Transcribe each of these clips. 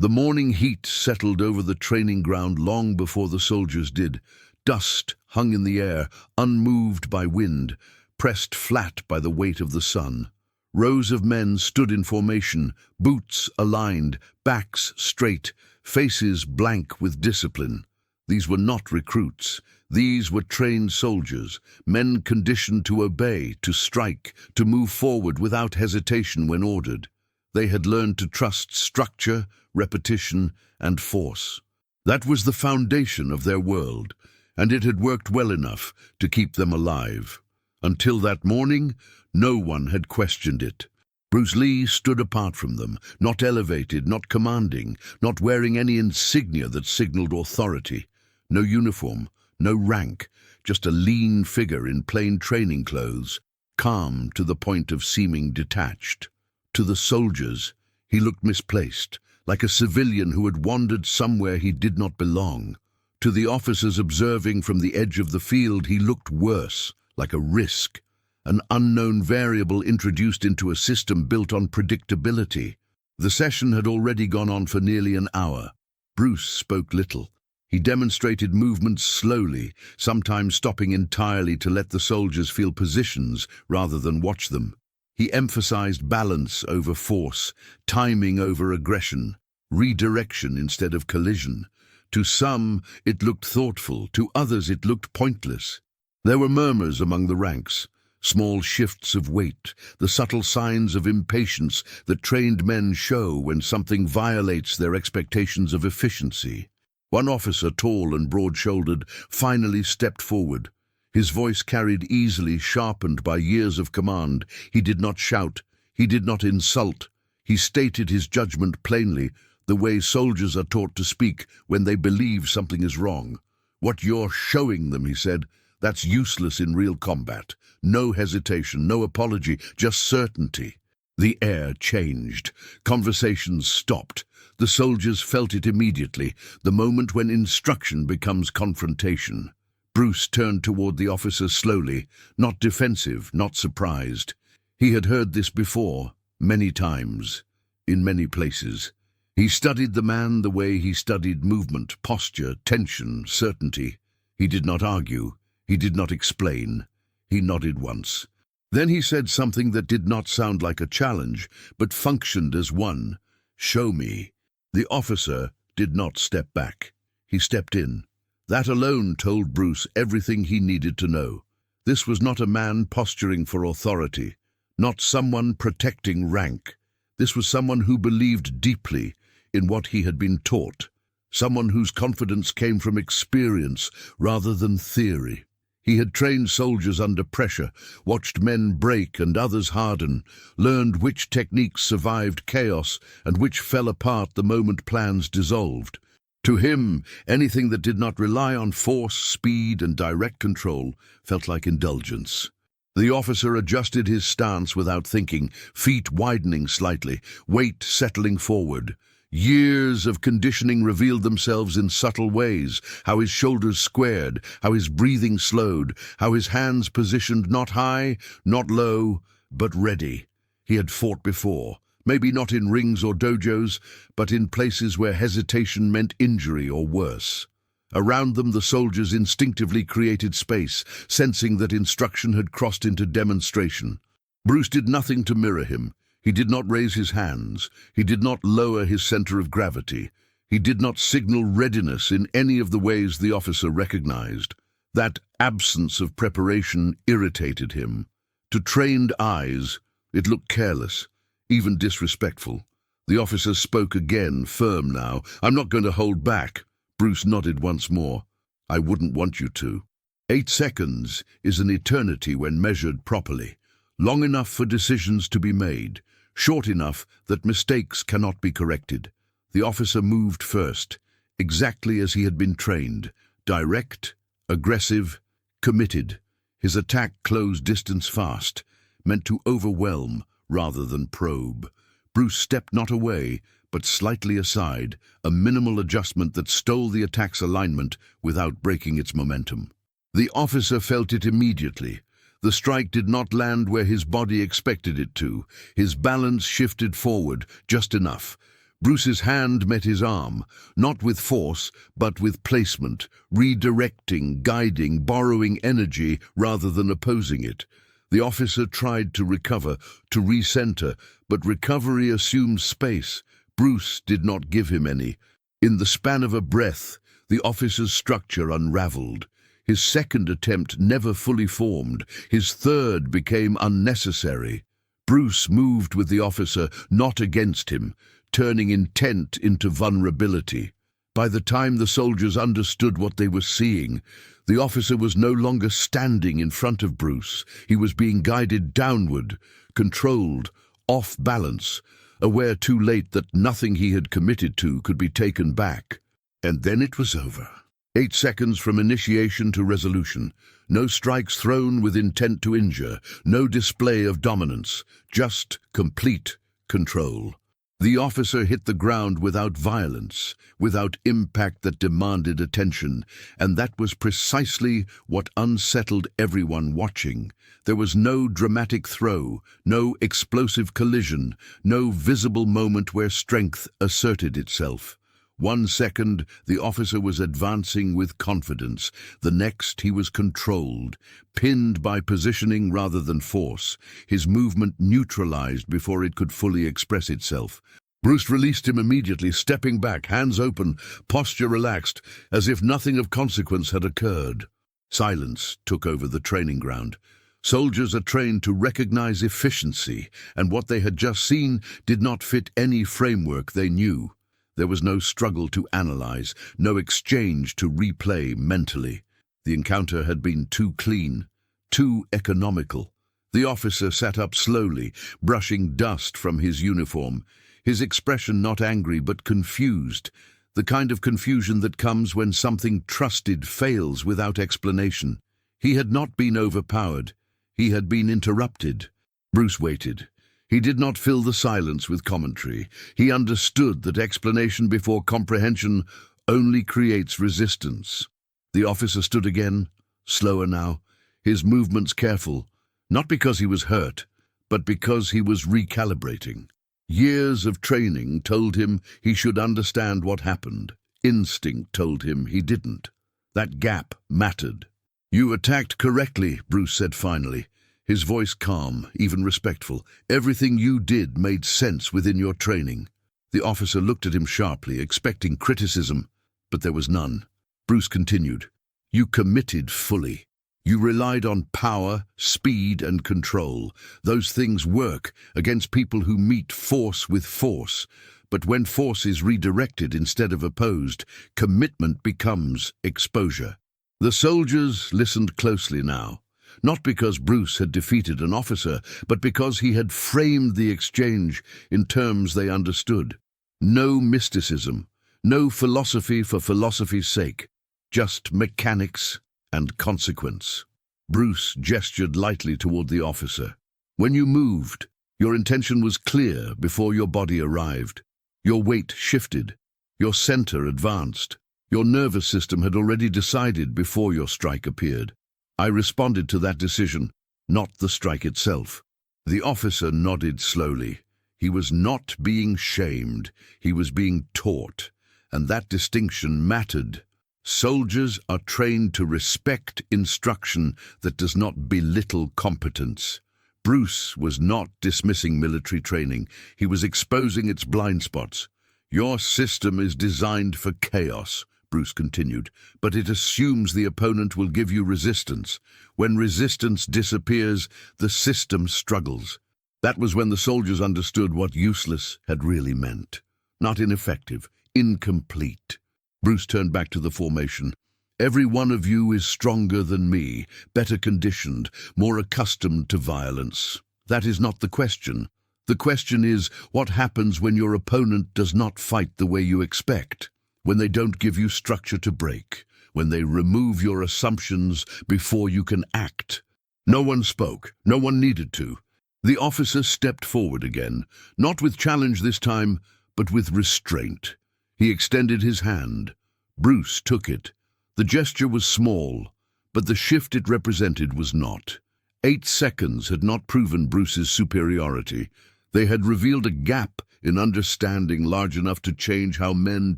The morning heat settled over the training ground long before the soldiers did. Dust hung in the air, unmoved by wind, pressed flat by the weight of the sun. Rows of men stood in formation, boots aligned, backs straight, faces blank with discipline. These were not recruits. These were trained soldiers, men conditioned to obey, to strike, to move forward without hesitation when ordered. They had learned to trust structure, repetition, and force. That was the foundation of their world, and it had worked well enough to keep them alive. Until that morning, no one had questioned it. Bruce Lee stood apart from them, not elevated, not commanding, not wearing any insignia that signaled authority. No uniform, no rank, just a lean figure in plain training clothes, calm to the point of seeming detached. To the soldiers, he looked misplaced, like a civilian who had wandered somewhere he did not belong. To the officers observing from the edge of the field, he looked worse, like a risk, an unknown variable introduced into a system built on predictability. The session had already gone on for nearly an hour. Bruce spoke little. He demonstrated movements slowly, sometimes stopping entirely to let the soldiers feel positions rather than watch them. He emphasized balance over force, timing over aggression, redirection instead of collision. To some, it looked thoughtful, to others it looked pointless. There were murmurs among the ranks, small shifts of weight, the subtle signs of impatience that trained men show when something violates their expectations of efficiency. One officer, tall and broad-shouldered, finally stepped forward. His voice carried easily, sharpened by years of command. He did not shout. He did not insult. He stated his judgment plainly, the way soldiers are taught to speak when they believe something is wrong. "What you're showing them," he said, "that's useless in real combat. No hesitation, no apology, just certainty." The air changed. Conversations stopped. The soldiers felt it immediately, the moment when instruction becomes confrontation. Bruce turned toward the officer slowly, not defensive, not surprised. He had heard this before, many times, in many places. He studied the man the way he studied movement, posture, tension, certainty. He did not argue. He did not explain. He nodded once. Then he said something that did not sound like a challenge, but functioned as one. "Show me." The officer did not step back. He stepped in. That alone told Bruce everything he needed to know. This was not a man posturing for authority, not someone protecting rank. This was someone who believed deeply in what he had been taught, someone whose confidence came from experience rather than theory. He had trained soldiers under pressure, watched men break and others harden, learned which techniques survived chaos and which fell apart the moment plans dissolved. To him, anything that did not rely on force, speed, and direct control felt like indulgence. The officer adjusted his stance without thinking, feet widening slightly, weight settling forward. Years of conditioning revealed themselves in subtle ways, how his shoulders squared, how his breathing slowed, how his hands positioned not high, not low, but ready. He had fought before, maybe not in rings or dojos, but in places where hesitation meant injury or worse. Around them, the soldiers instinctively created space, sensing that instruction had crossed into demonstration. Bruce did nothing to mirror him. He did not raise his hands. He did not lower his center of gravity. He did not signal readiness in any of the ways the officer recognized. That absence of preparation irritated him. To trained eyes, it looked careless, even disrespectful. The officer spoke again, firm now. "I'm not going to hold back." Bruce nodded once more. "I wouldn't want you to." 8 seconds is an eternity when measured properly. Long enough for decisions to be made, short enough that mistakes cannot be corrected. The officer moved first, exactly as he had been trained, direct, aggressive, committed. His attack closed distance fast, meant to overwhelm rather than probe. Bruce stepped not away, but slightly aside, a minimal adjustment that stole the attack's alignment without breaking its momentum. The officer felt it immediately. The strike did not land where his body expected it to. His balance shifted forward, just enough. Bruce's hand met his arm, not with force, but with placement, redirecting, guiding, borrowing energy rather than opposing it. The officer tried to recover, to recenter, but recovery assumed space. Bruce did not give him any. In the span of a breath, the officer's structure unraveled. His second attempt never fully formed. His third became unnecessary. Bruce moved with the officer, not against him, turning intent into vulnerability. By the time the soldiers understood what they were seeing, the officer was no longer standing in front of Bruce. He was being guided downward, controlled, off balance, aware too late that nothing he had committed to could be taken back. And then it was over. 8 seconds from initiation to resolution. No strikes thrown with intent to injure, no display of dominance, just complete control. The officer hit the ground without violence, without impact that demanded attention, and that was precisely what unsettled everyone watching. There was no dramatic throw, no explosive collision, no visible moment where strength asserted itself. 1 second, the officer was advancing with confidence. The next, he was controlled, pinned by positioning rather than force, his movement neutralized before it could fully express itself. Bruce released him immediately, stepping back, hands open, posture relaxed, as if nothing of consequence had occurred. Silence took over the training ground. Soldiers are trained to recognize efficiency, and what they had just seen did not fit any framework they knew. There was no struggle to analyze, no exchange to replay mentally. The encounter had been too clean, too economical. The officer sat up slowly, brushing dust from his uniform, his expression not angry but confused, the kind of confusion that comes when something trusted fails without explanation. He had not been overpowered. He had been interrupted. Bruce waited. He did not fill the silence with commentary. He understood that explanation before comprehension only creates resistance. The officer stood again, slower now, his movements careful, not because he was hurt, but because he was recalibrating. Years of training told him he should understand what happened. Instinct told him he didn't. That gap mattered. "You attacked correctly," Bruce said finally, his voice calm, even respectful. "Everything you did made sense within your training." The officer looked at him sharply, expecting criticism, but there was none. Bruce continued, "You committed fully. You relied on power, speed, and control. Those things work against people who meet force with force. But when force is redirected instead of opposed, commitment becomes exposure." The soldiers listened closely now. Not because Bruce had defeated an officer, but because he had framed the exchange in terms they understood. No mysticism, no philosophy for philosophy's sake, just mechanics and consequence. Bruce gestured lightly toward the officer. "When you moved, your intention was clear before your body arrived. Your weight shifted, your center advanced. Your nervous system had already decided before your strike appeared. I responded to that decision, not the strike itself." The officer nodded slowly. He was not being shamed, he was being taught, and that distinction mattered. Soldiers are trained to respect instruction that does not belittle competence. Bruce was not dismissing military training, he was exposing its blind spots. "Your system is designed for chaos," Bruce continued, "but it assumes the opponent will give you resistance. When resistance disappears, the system struggles." That was when the soldiers understood what useless had really meant. Not ineffective, incomplete. Bruce turned back to the formation. "Every one of you is stronger than me, better conditioned, more accustomed to violence. That is not the question. The question is, what happens when your opponent does not fight the way you expect? When they don't give you structure to break, when they remove your assumptions before you can act." No one spoke, no one needed to. The officer stepped forward again, not with challenge this time, but with restraint. He extended his hand. Bruce took it. The gesture was small, but the shift it represented was not. 8 seconds had not proven Bruce's superiority. They had revealed a gap in understanding large enough to change how men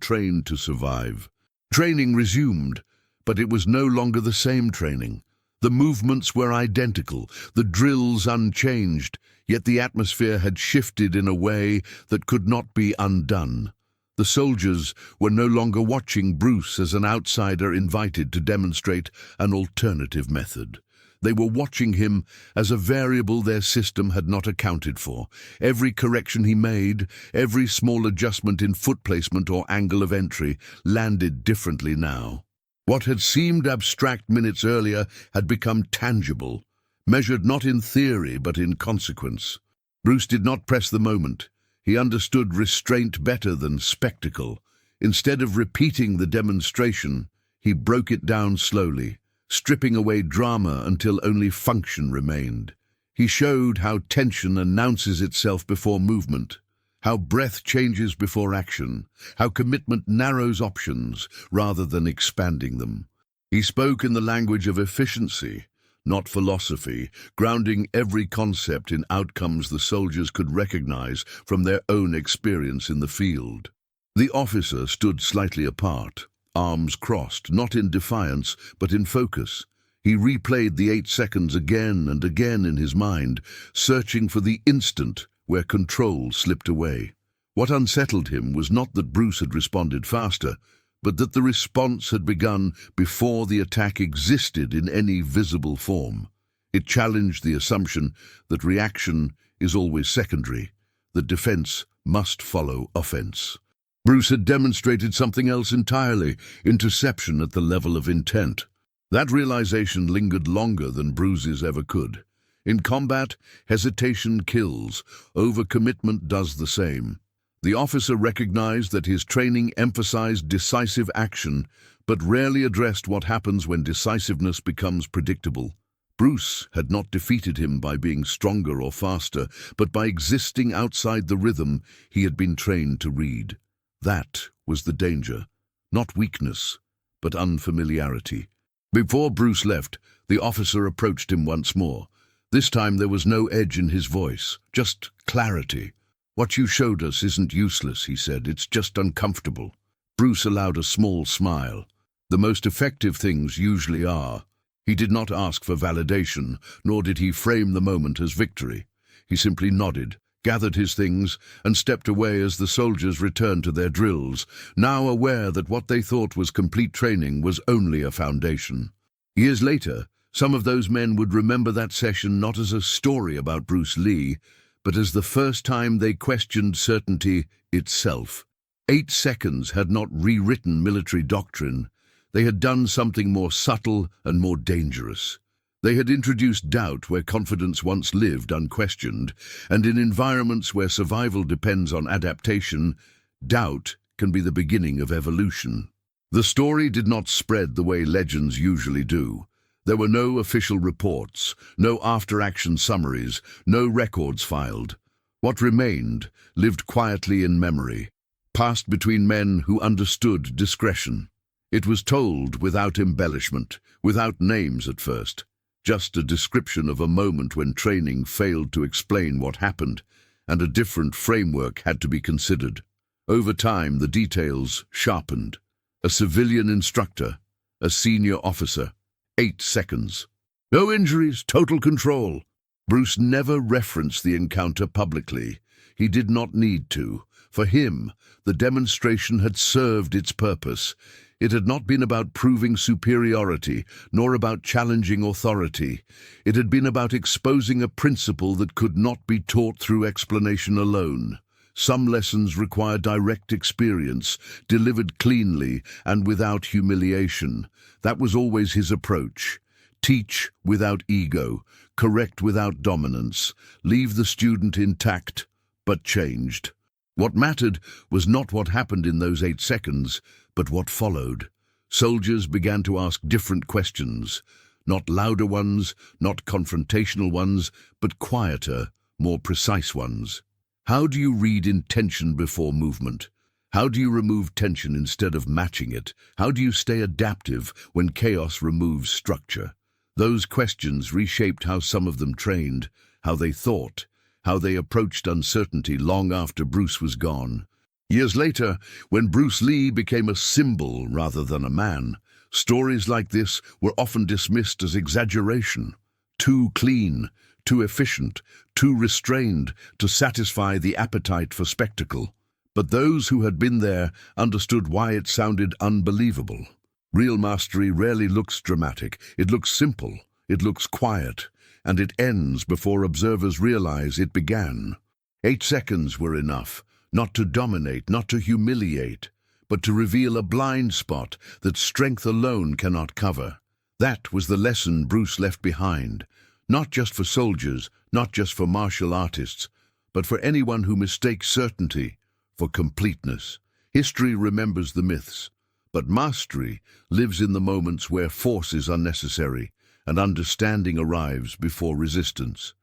trained to survive. Training resumed, but it was no longer the same training. The movements were identical, the drills unchanged, yet the atmosphere had shifted in a way that could not be undone. The soldiers were no longer watching Bruce as an outsider invited to demonstrate an alternative method. They were watching him as a variable their system had not accounted for. Every correction he made, every small adjustment in foot placement or angle of entry, landed differently now. What had seemed abstract minutes earlier had become tangible, measured not in theory but in consequence. Bruce did not press the moment. He understood restraint better than spectacle. Instead of repeating the demonstration, he broke it down slowly, stripping away drama until only function remained. He showed how tension announces itself before movement, how breath changes before action, how commitment narrows options rather than expanding them. He spoke in the language of efficiency, not philosophy, grounding every concept in outcomes the soldiers could recognize from their own experience in the field. The officer stood slightly apart, arms crossed, not in defiance, but in focus. He replayed the 8 seconds again and again in his mind, searching for the instant where control slipped away. What unsettled him was not that Bruce had responded faster, but that the response had begun before the attack existed in any visible form. It challenged the assumption that reaction is always secondary, that defense must follow offense. Bruce had demonstrated something else entirely, interception at the level of intent. That realization lingered longer than bruises ever could. In combat, hesitation kills. Overcommitment does the same. The officer recognized that his training emphasized decisive action, but rarely addressed what happens when decisiveness becomes predictable. Bruce had not defeated him by being stronger or faster, but by existing outside the rhythm he had been trained to read. That was the danger, not weakness, but unfamiliarity. Before Bruce left, the officer approached him once more. This time there was no edge in his voice, just clarity. "What you showed us isn't useless," he said. "It's just uncomfortable." Bruce allowed a small smile. The most effective things usually are. He did not ask for validation, nor did he frame the moment as victory. He simply nodded, gathered his things, and stepped away as the soldiers returned to their drills, now aware that what they thought was complete training was only a foundation. Years later, some of those men would remember that session not as a story about Bruce Lee, but as the first time they questioned certainty itself. 8 seconds had not rewritten military doctrine. They had done something more subtle and more dangerous. They had introduced doubt where confidence once lived unquestioned, and in environments where survival depends on adaptation, doubt can be the beginning of evolution. The story did not spread the way legends usually do. There were no official reports, no after-action summaries, no records filed. What remained lived quietly in memory, passed between men who understood discretion. It was told without embellishment, without names at first, just a description of a moment when training failed to explain what happened, and a different framework had to be considered. Over time, the details sharpened. A civilian instructor, a senior officer, 8 seconds. No injuries, total control. Bruce never referenced the encounter publicly. He did not need to. For him, the demonstration had served its purpose. It had not been about proving superiority, nor about challenging authority. It had been about exposing a principle that could not be taught through explanation alone. Some lessons require direct experience, delivered cleanly and without humiliation. That was always his approach. Teach without ego, correct without dominance, leave the student intact, but changed. What mattered was not what happened in those 8 seconds, but what followed. Soldiers began to ask different questions, not louder ones, not confrontational ones, but quieter, more precise ones. How do you read intention before movement? How do you remove tension instead of matching it? How do you stay adaptive when chaos removes structure? Those questions reshaped how some of them trained, how they thought, how they approached uncertainty long after Bruce was gone. Years later, when Bruce Lee became a symbol rather than a man, stories like this were often dismissed as exaggeration. Too clean, too efficient, too restrained to satisfy the appetite for spectacle. But those who had been there understood why it sounded unbelievable. Real mastery rarely looks dramatic. It looks simple, it looks quiet, and it ends before observers realize it began. 8 seconds were enough, not to dominate, not to humiliate, but to reveal a blind spot that strength alone cannot cover. That was the lesson Bruce left behind, not just for soldiers, not just for martial artists, but for anyone who mistakes certainty for completeness. History remembers the myths, but mastery lives in the moments where force is unnecessary and understanding arrives before resistance.